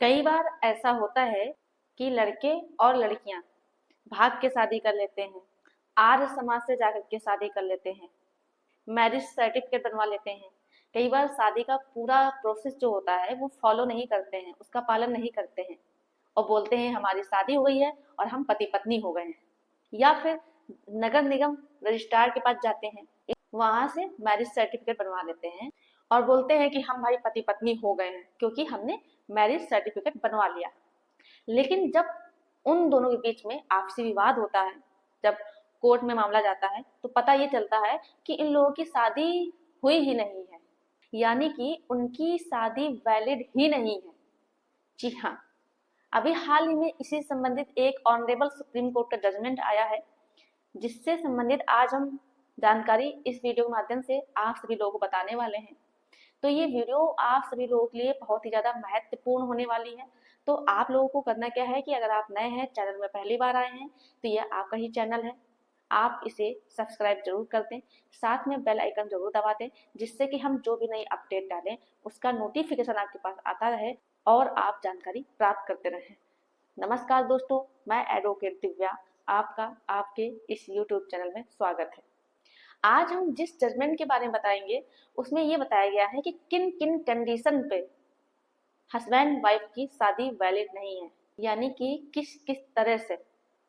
कई बार ऐसा होता है कि लड़के और लड़कियां भाग के शादी कर लेते हैं, आर्य समाज से जाकर के शादी कर लेते हैं, मैरिज सर्टिफिकेट बनवा लेते हैं। कई बार शादी का पूरा प्रोसेस जो होता है वो फॉलो नहीं करते हैं, उसका पालन नहीं करते हैं और बोलते हैं हमारी शादी हो गई है और हम पति पत्नी हो गए हैं। या फिर नगर निगम रजिस्ट्रार के पास जाते हैं, वहां से मैरिज सर्टिफिकेट बनवा लेते हैं और बोलते हैं कि हम भाई पति पत्नी हो गए हैं क्योंकि हमने मैरिज सर्टिफिकेट बनवा लिया। लेकिन जब उन दोनों के बीच में आपसी विवाद होता है, जब कोर्ट में मामला जाता है, तो पता ये चलता है कि इन लोगों की शादी हुई ही नहीं है, यानी कि उनकी शादी वैलिड ही नहीं है। जी हाँ, अभी हाल ही में इसी संबंधित एक ऑनरेबल सुप्रीम कोर्ट का जजमेंट आया है, जिससे संबंधित आज हम जानकारी इस वीडियो के माध्यम से आप सभी लोगों को बताने वाले हैं। तो ये वीडियो आप सभी लोगों के लिए बहुत ही ज़्यादा महत्वपूर्ण होने वाली है। तो आप लोगों को करना क्या है कि अगर आप नए हैं, चैनल में पहली बार आए हैं, तो ये आपका ही चैनल है। आप इसे सब्सक्राइब जरूर कर दें, साथ में बेल आइकन जरूर दबा दें, जिससे कि हम जो भी नई अपडेट डालें उसका नोटिफिकेशन आपके पास आता रहे और आप जानकारी प्राप्त करते रहें। नमस्कार दोस्तों, मैं एडवोकेट दिव्या, आपका आपके इस यूट्यूब चैनल में स्वागत है। आज हम जिस जजमेंट के बारे में बताएंगे उसमें ये बताया गया है कि किन किन कंडीशन पे हस्बैंड वाइफ की शादी वैलिड नहीं है, यानी कि किस किस तरह से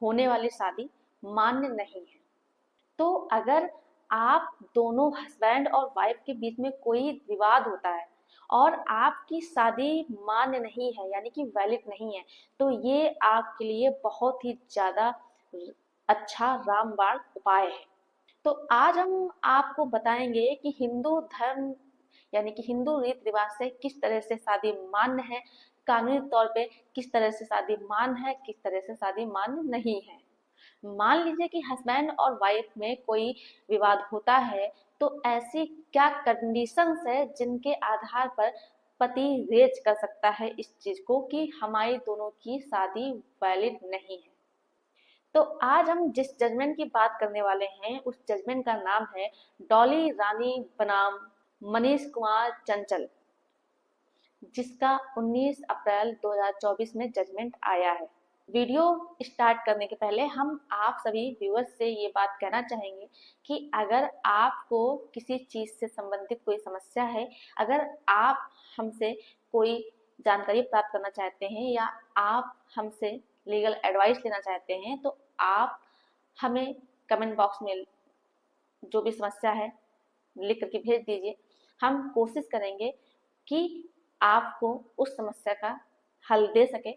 होने वाली शादी मान्य नहीं है। तो अगर आप दोनों हस्बैंड और वाइफ के बीच में कोई विवाद होता है और आपकी शादी मान्य नहीं है, यानी कि वैलिड नहीं है, तो ये आपके लिए बहुत ही ज्यादा अच्छा रामबाण उपाय है। तो आज हम आपको बताएंगे कि हिंदू धर्म यानी कि हिंदू रीति रिवाज से किस तरह से शादी मान्य है, कानूनी तौर पे किस तरह से शादी मान्य है, किस तरह से शादी मान्य नहीं है। मान लीजिए कि हस्बैंड और वाइफ में कोई विवाद होता है, तो ऐसी क्या कंडीशंस है जिनके आधार पर पति रेज कर सकता है इस चीज को कि हमारी दोनों की शादी वैलिड नहीं है। तो आज हम जिस जजमेंट की बात करने वाले हैं उस जजमेंट का नाम है डॉली रानी बनाम मनीष कुमार चंचल, जिसका 19 अप्रैल 2024 में जजमेंट आया है। वीडियो स्टार्ट करने के पहले हम आप सभी व्यूअर्स से ये बात कहना चाहेंगे कि अगर आपको किसी चीज से संबंधित कोई समस्या है, अगर आप हमसे कोई जानकारी प्राप्त करना चाहते हैं या आप हमसे लीगल एडवाइस लेना चाहते हैं, तो आप हमें कमेंट बॉक्स में जो भी समस्या है लिख करके भेज दीजिए। हम कोशिश करेंगे कि आपको उस समस्या का हल दे सके।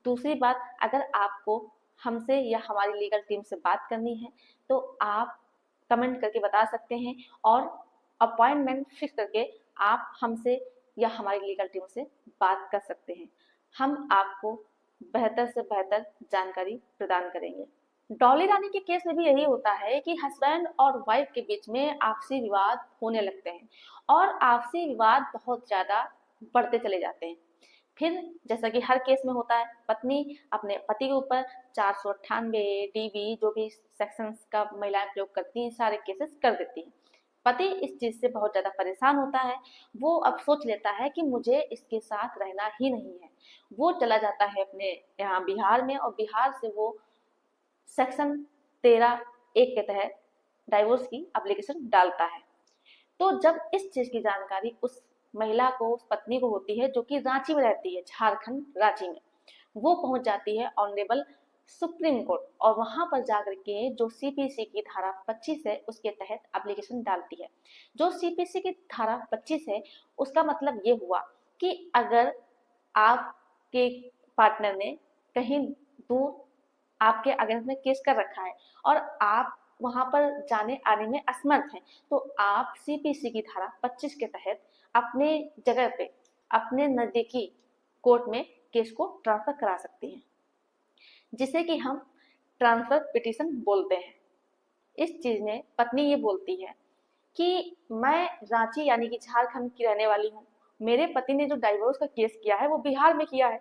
दूसरी बात, अगर आपको हमसे या हमारी लीगल टीम से बात करनी है तो आप कमेंट करके बता सकते हैं और अपॉइंटमेंट फिक्स करके आप हमसे या हमारी लीगल टीम से बात कर सकते हैं। हम आपको बेहतर से बेहतर जानकारी प्रदान करेंगे। डॉली रानी के केस में भी यही होता है कि हस्बैंड और वाइफ के बीच में आपसी विवाद होने लगते हैं और आपसी विवाद बहुत ज्यादा बढ़ते चले जाते हैं। फिर जैसा कि हर केस में होता है, पत्नी अपने पति के ऊपर 498 डीबी जो भी सेक्शंस का महिलाएं प्रयोग करती हैं सारे केसेस कर देती हैं। पति इस चीज से बहुत ज्यादा परेशान होता है। वो अब सोच लेता है कि मुझे इसके साथ रहना ही नहीं है। वो चला जाता है अपने यहाँ बिहार में और बिहार से वो सेक्शन 13(1) के तहत डाइवोर्स की एप्लीकेशन डालता है। तो जब इस चीज की जानकारी उस महिला को, उस पत्नी को होती है जो कि रांची में रहती है, झारखंड रांची में, वो पहुंच जाती है ऑनरेबल सुप्रीम कोर्ट और वहां पर जाकर के जो सीपीसी की धारा 25 है उसके तहत एप्लीकेशन डालती है। जो सीपीसी की धारा 25 है उसका मतलब ये हुआ कि अगर आपके पार्टनर ने कहीं दूर आपके अगेंस्ट में केस कर रखा है और आप वहां पर जाने आने में असमर्थ हैं, तो आप सीपीसी की धारा 25 के तहत अपने जगह पे, अपने नजदीकी कोर्ट में केस को ट्रांसफर करा सकते हैं, जिसे कि हम ट्रांसफर पिटीशन बोलते हैं। इस चीज में पत्नी ये बोलती है कि मैं रांची यानी कि झारखंड की रहने वाली हूँ, मेरे पति ने जो डाइवोर्स का केस किया है वो बिहार में किया है,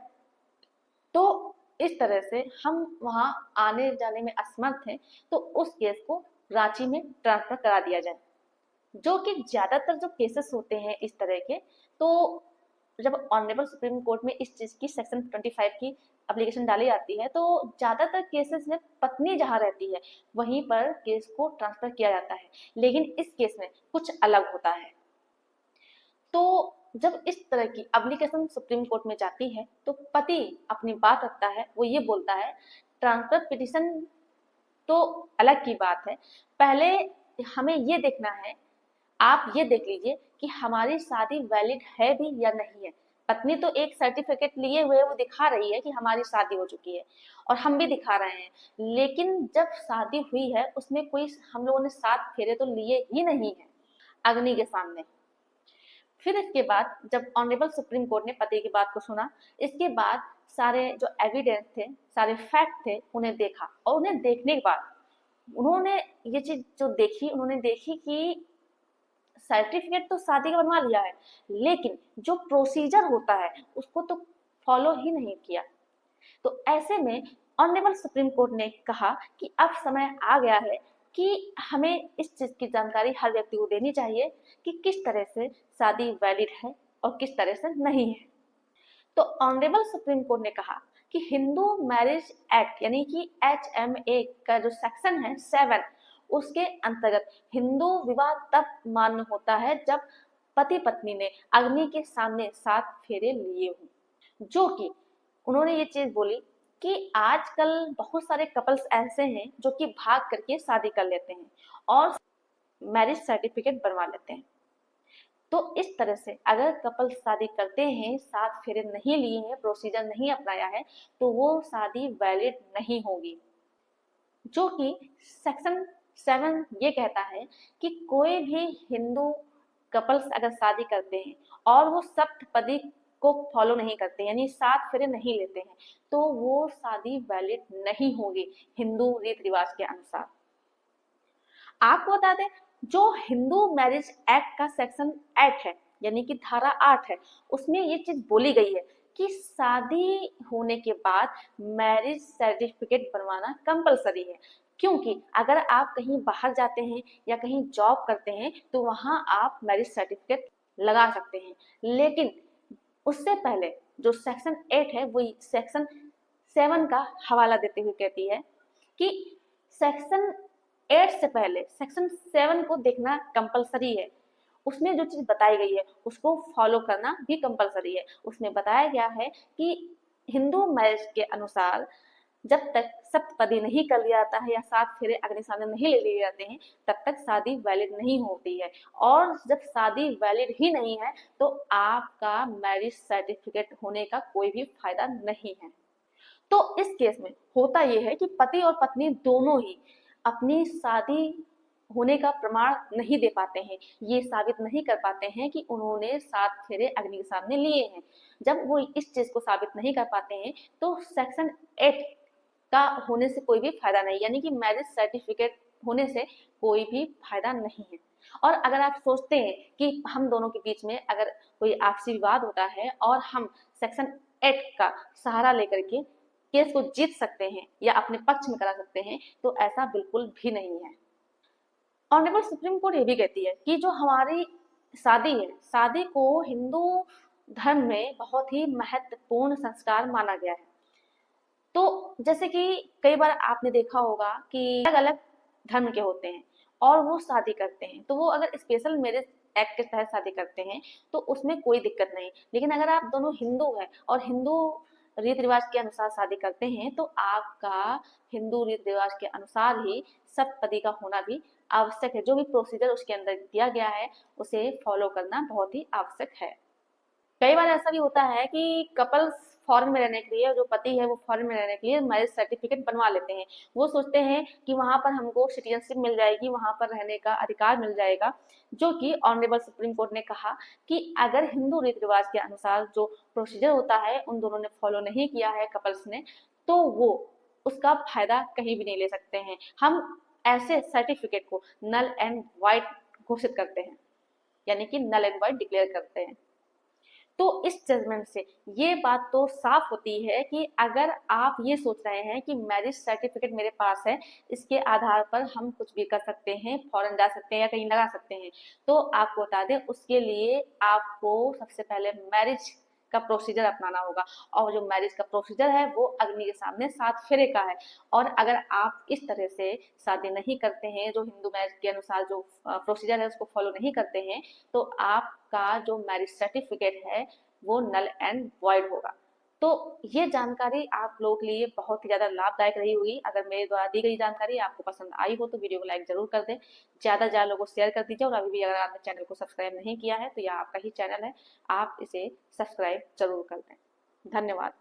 तो इस तरह से हम वहां आने जाने में असमर्थ हैं, तो उस केस को रांची में ट्रांसफर करा दिया जाए। जो कि ज्यादातर जो केसेस होते हैं इस तरह के, तो जब ऑनरेबल सुप्रीम कोर्ट में इस चीज की सेक्शन 25 की एप्लीकेशन डाली जाती है तो ज्यादातर केसेस में पत्नी जहां रहती है वहीं पर केस को ट्रांसफर किया जाता है, लेकिन इस केस में कुछ अलग होता है। तो जब इस तरह की एप्लीकेशन सुप्रीम कोर्ट में जाती है तो पति अपनी बात रखता है, वो ये बोलता है ट्रांसफर पिटिशन तो अलग की बात है, पहले हमें ये देखना है, आप ये देख लीजिए कि हमारी शादी वैलिड है भी या नहीं है। पत्नी तो एक सर्टिफिकेट लिए हुए वो दिखा रही है कि हमारी शादी हो चुकी है और हम भी दिखा रहे हैं, लेकिन जब शादी हुई है उसमें कोई हम लोगों ने 7 फेरे तो लिए ही नहीं है अग्नि के सामने। फिर इसके बाद जब ऑनरेबल सुप्रीम कोर्ट ने पति की बात को सुना, इसके बाद सारे जो एविडेंस थे, सारे फैक्ट थे, उन्हें देखा और उन्हें देखने के बाद उन्होंने ये चीज जो देखी, उन्होंने देखी कि सर्टिफिकेट तो शादी का बनवा लिया है, लेकिन जो प्रोसीजर होता है उसको तो फॉलो ही नहीं किया। तो ऐसे में ऑनरेबल सुप्रीम कोर्ट ने कहा कि अब समय आ गया है कि हमें इस चीज की जानकारी हर व्यक्ति को देनी चाहिए कि किस तरह से शादी वैलिड है और किस तरह से नहीं है। तो ऑनरेबल सुप्रीम कोर्ट ने कहा कि हिंदू मैरिज एक्ट यानी कि HMA का जो सेक्शन है 7, उसके अंतर्गत हिंदू विवाह तब मान्य होता है जब पति पत्नी ने अग्नि के सामने 7 फेरे लिए हों। जो कि उन्होंने ये चीज बोली कि आजकल बहुत सारे कपल्स ऐसे हैं जो कि भाग करके शादी कर लेते हैं और मैरिज सर्टिफिकेट बनवा लेते हैं। तो इस तरह से अगर कपल शादी करते हैं, 7 फेरे नहीं लिए हैं, प्रोसीजर नहीं अपनाया है, तो वो शादी वैलिड नहीं होगी। जो कि सेक्शन 7 ये कहता है कि कोई भी हिंदू कपल्स अगर शादी करते हैं और वो सप्तपदी को फॉलो नहीं करते यानी 7 फेरे नहीं लेते हैं, तो वो शादी वैलिड नहीं होगी हिंदू रीति रिवाज के अनुसार। आपको बता दें, जो हिंदू मैरिज एक्ट का सेक्शन 8 है यानी कि धारा 8 है, उसमें ये चीज बोली गई है कि शादी होने के बाद मैरिज सर्टिफिकेट बनवाना कंपलसरी है। क्योंकि अगर आप कहीं बाहर जाते हैं या कहीं जॉब करते हैं तो वहां आप मैरिज सर्टिफिकेट लगा सकते हैं, लेकिन उससे पहले जो सेक्शन 8 है वो सेक्शन 7 का हवाला देते हुए कहती है कि सेक्शन 8 से पहले सेक्शन 7 को देखना कंपलसरी है। उसमें जो चीज बताई गई है उसको फॉलो करना भी कंपलसरी है। उसमें बताया गया है कि हिंदू मैरिज के अनुसार जब तक सप्तपदी नहीं कर लिया जाता है या 7 फेरे अग्नि सामने नहीं ले लिए जाते हैं तब तक शादी वैलिड नहीं होती है, और जब शादी वैलिड ही नहीं है तो आपका मैरिज सर्टिफिकेट होने का कोई भी फायदा नहीं है। तो इस केस में होता यह है कि पति और पत्नी दोनों ही अपनी शादी होने का प्रमाण नहीं दे पाते हैं, ये साबित नहीं कर पाते हैं कि उन्होंने 7 फेरे अग्नि के सामने लिए हैं। जब वो इस चीज को साबित नहीं कर पाते हैं तो सेक्शन 8 का होने से कोई भी फायदा नहीं, यानी कि मैरिज सर्टिफिकेट होने से कोई भी फायदा नहीं है। और अगर आप सोचते हैं कि हम दोनों के बीच में अगर कोई आपसी विवाद होता है और हम सेक्शन 8 का सहारा लेकर के केस को जीत सकते हैं या अपने पक्ष में करा सकते हैं, तो ऐसा बिल्कुल भी नहीं है। ऑनरेबल सुप्रीम कोर्ट ये भी कहती है कि जो हमारी शादी है, शादी को हिंदू धर्म में बहुत ही महत्वपूर्ण संस्कार माना गया है। तो जैसे कि कई बार आपने देखा होगा कि अलग अलग धर्म के होते हैं और वो शादी करते हैं, तो वो अगर स्पेशल मैरिज एक्ट के तहत शादी करते हैं तो उसमें कोई दिक्कत नहीं, लेकिन अगर आप दोनों हिंदू हैं और हिंदू रीति रिवाज के अनुसार शादी करते हैं तो आपका हिंदू रीति रिवाज के अनुसार ही सप्तपदी का होना भी आवश्यक है। जो भी प्रोसीजर उसके अंदर दिया गया है उसे फॉलो करना बहुत ही आवश्यक है। कई बार ऐसा भी होता है कि कपल्स फॉरेन में रहने के लिए, जो पति है वो फॉरेन में रहने के लिए मैरिज सर्टिफिकेट बनवा लेते हैं। वो सोचते हैं कि वहां पर हमको सिटीजनशिप मिल जाएगी, वहां पर रहने का अधिकार मिल जाएगा। जो कि ऑनरेबल सुप्रीम कोर्ट ने कहा कि अगर हिंदू रीति रिवाज के अनुसार जो प्रोसीजर होता है उन दोनों ने फॉलो नहीं किया है कपल्स ने, तो वो उसका फायदा कहीं भी नहीं ले सकते हैं। हम ऐसे सर्टिफिकेट को नल एंड वाइट घोषित करते हैं, यानी कि नल एंड वाइट डिक्लेयर करते हैं। तो इस जजमेंट से ये बात तो साफ होती है कि अगर आप ये सोच रहे हैं कि मैरिज सर्टिफिकेट मेरे पास है, इसके आधार पर हम कुछ भी कर सकते हैं, फॉरेन जा सकते हैं या कहीं लगा सकते हैं, तो आपको बता दें उसके लिए आपको सबसे पहले मैरिज का प्रोसीजर अपनाना होगा। और जो मैरिज का प्रोसीजर है वो अग्नि के सामने 7 फेरे का है। और अगर आप इस तरह से शादी नहीं करते हैं, जो हिंदू मैरिज के अनुसार जो प्रोसीजर है उसको फॉलो नहीं करते हैं, तो आपका जो मैरिज सर्टिफिकेट है वो नल एंड वॉइड होगा। तो ये जानकारी आप लोगों के लिए बहुत ही ज़्यादा लाभदायक रही होगी। अगर मेरे द्वारा दी गई जानकारी आपको पसंद आई हो तो वीडियो को लाइक ज़रूर कर दें, ज़्यादा से ज़्यादा लोगों को शेयर कर दीजिए। और अभी भी अगर आपने चैनल को सब्सक्राइब नहीं किया है तो यह आपका ही चैनल है, आप इसे सब्सक्राइब ज़रूर कर दें। धन्यवाद।